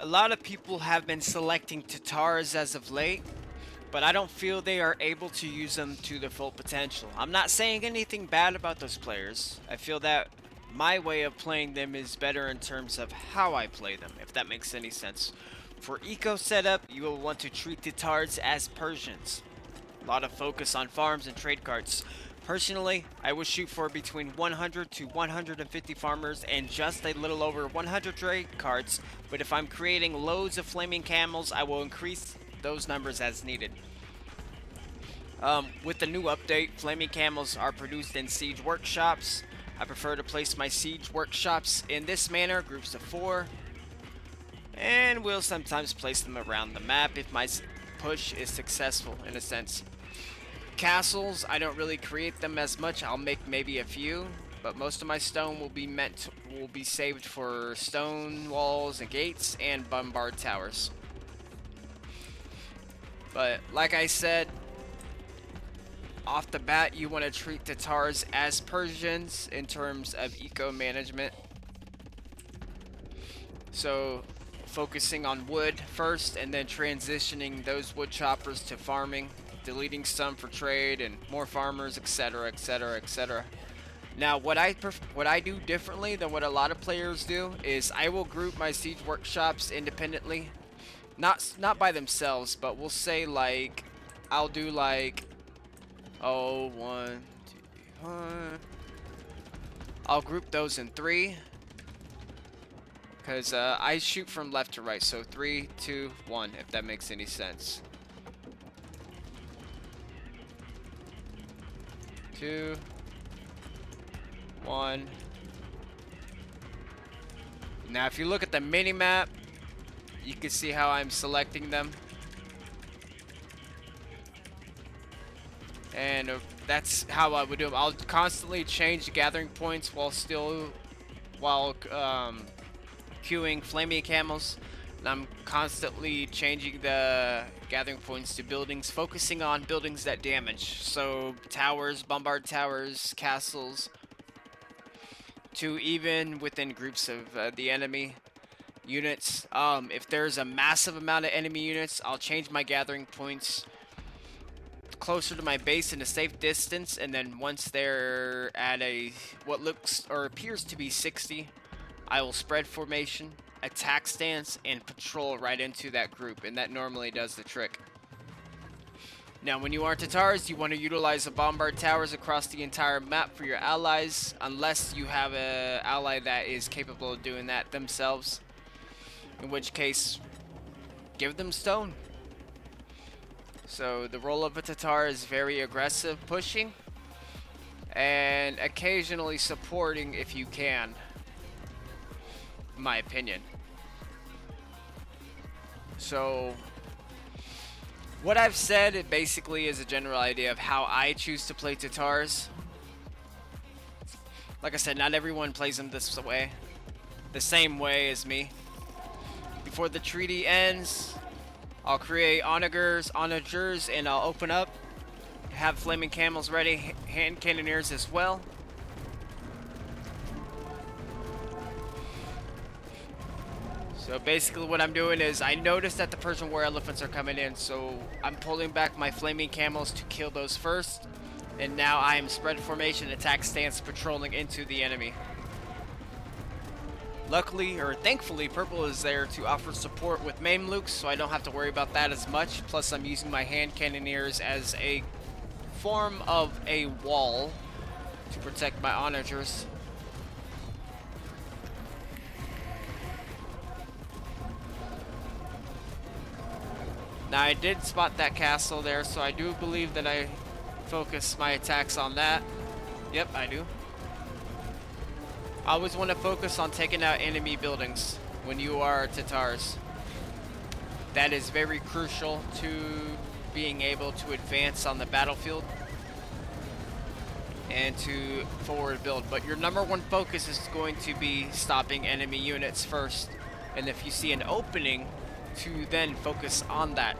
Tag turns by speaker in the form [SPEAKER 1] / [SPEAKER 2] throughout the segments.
[SPEAKER 1] A lot of people have been selecting Tatars as of late, but I don't feel they are able to use them to their full potential. I'm not saying anything bad about those players. I feel that my way of playing them is better in terms of how I play them, if that makes any sense. For eco setup, you will want to treat Tatars as Persians. A lot of focus on farms and trade carts. Personally, I will shoot for between 100 to 150 farmers and just a little over 100 trade carts, but if I'm creating loads of flaming camels, I will increase those numbers as needed. With the new update, flaming camels are produced in siege workshops. I prefer to place my siege workshops in this manner, groups of 4, and will sometimes place them around the map if my push is successful in a sense. Castles, I don't really create them as much. I'll make maybe a few, but most of my stone will be saved for stone walls and gates and bombard towers. But like I said, off the bat, you want to treat Tatars as Persians in terms of eco management. So focusing on wood first and then transitioning those wood choppers to farming, deleting some for trade and more farmers, etc, etc, etc. Now what I do differently than what a lot of players do is I will group my siege workshops independently, not by themselves, but we'll say like I'll do like, oh, 1 2 1, I'll group those in 3 because I shoot from left to right, so 3 2 1, if that makes any sense. 2 1. Now if you look at the mini map, you can see how I'm selecting them, and that's how I would do them. I'll constantly change the gathering points while queuing flaming camels, and I'm constantly changing the gathering points to buildings, focusing on buildings that damage. So towers, bombard towers, castles, to even within groups of the enemy units. If there's a massive amount of enemy units, I'll change my gathering points closer to my base in a safe distance, and then once they're at a what looks or appears to be 60, I will spread formation, attack stance, and patrol right into that group, and that normally does the trick. Now when you are Tatars, you want to utilize the bombard towers across the entire map for your allies, unless you have an ally that is capable of doing that themselves, in which case give them stone. So the role of a Tatar is very aggressive pushing and occasionally supporting if you can, in my opinion. So what I've said, it basically is a general idea of how I choose to play Tatars. Like I said, not everyone plays them this way, the same way as me. Before the treaty ends, I'll create onagers, and I'll open up, have flaming camels ready, hand cannoneers as well. So basically what I'm doing is I noticed that the Persian war elephants are coming in, so I'm pulling back my flaming camels to kill those first, and now I am spread formation, attack stance, patrolling into the enemy. Luckily, or thankfully, purple is there to offer support with Mamelukes, so I don't have to worry about that as much. Plus, I'm using my hand cannoneers as a form of a wall to protect my onagers. Now, I did spot that castle there, so I do believe that I focus my attacks on that. Yep, I do. I always want to focus on taking out enemy buildings when you are Tatars. That is very crucial to being able to advance on the battlefield and to forward build. But your number one focus is going to be stopping enemy units first. And if you see an opening, to then focus on that.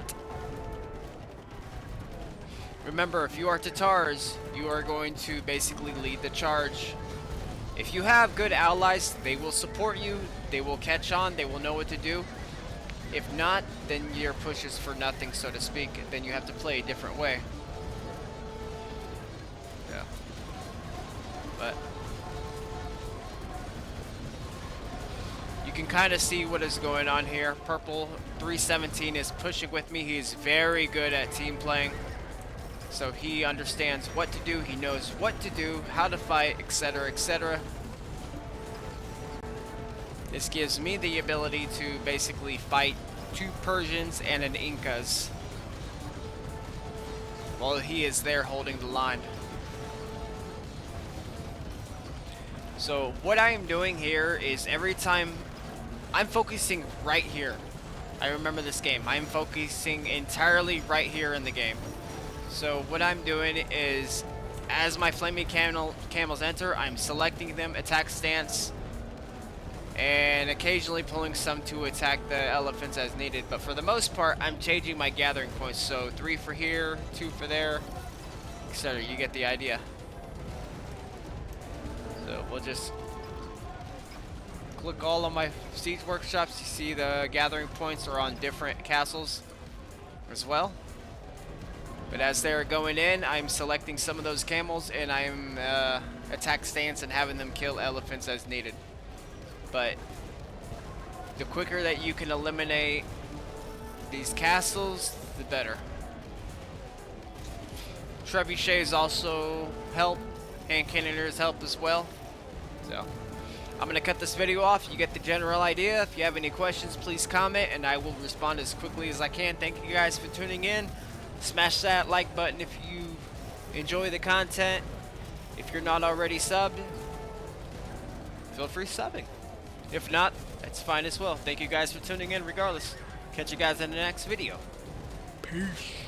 [SPEAKER 1] Remember, if you are Tatars, you are going to basically lead the charge. If you have good allies, they will support you, they will catch on, they will know what to do. If not, then your push is for nothing, so to speak. Then you have to play a different way. Yeah. But you can kind of see what is going on here. Purple 317 is pushing with me. He's very good at team playing. So he understands what to do. He knows what to do, how to fight, etc., etc. This gives me the ability to basically fight 2 Persians and an Incas while he is there holding the line. So what I am doing here is every time I'm focusing right here. I remember this game. I'm focusing entirely right here in the game. So what I'm doing is, as my flaming camels enter, I'm selecting them, attack stance, and occasionally pulling some to attack the elephants as needed. But for the most part, I'm changing my gathering points. So 3 for here, 2 for there, etc. You get the idea. So we'll just click all on my siege workshops. You see the gathering points are on different castles as well. But as they're going in, I'm selecting some of those camels and I'm attack stance and having them kill elephants as needed. But the quicker that you can eliminate these castles, the better. Trebuchets also help, and cannoneers help as well. So I'm gonna cut this video off. You get the general idea. If you have any questions, please comment and I will respond as quickly as I can. Thank you guys for tuning in. Smash that like button if you enjoy the content. If you're not already subbed, feel free subbing. If not, that's fine as well. Thank you guys for tuning in regardless. Catch you guys in the next video. Peace.